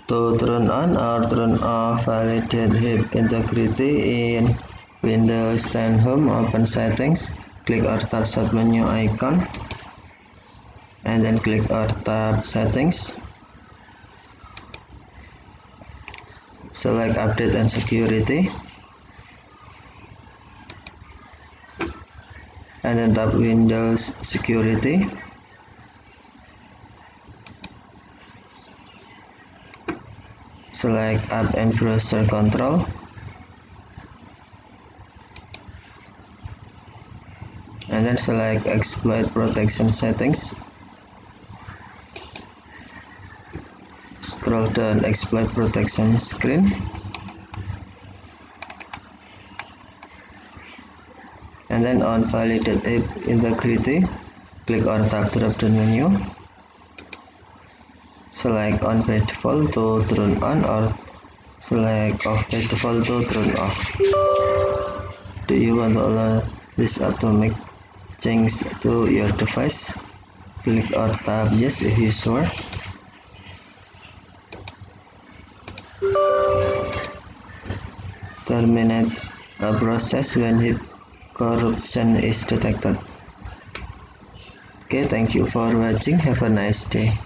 To turn on or turn off validate heap integrity in Windows 10 Home, open Settings, click or tap submenu icon, and then click or tap Settings. Select Update and Security, and then tap Windows Security. Select App and Browser Control, and then select Exploit Protection Settings. Scroll down Exploit Protection screen, and then on Validate Heap Integrity, click or tap drop down menu. Select on by default to turn on or select off by default to turn off. Do you want to allow this app to make changes to your device? Click or tap yes if you sure. Terminate a process when heap corruption is detected. Okay, thank you for watching. Have a nice day.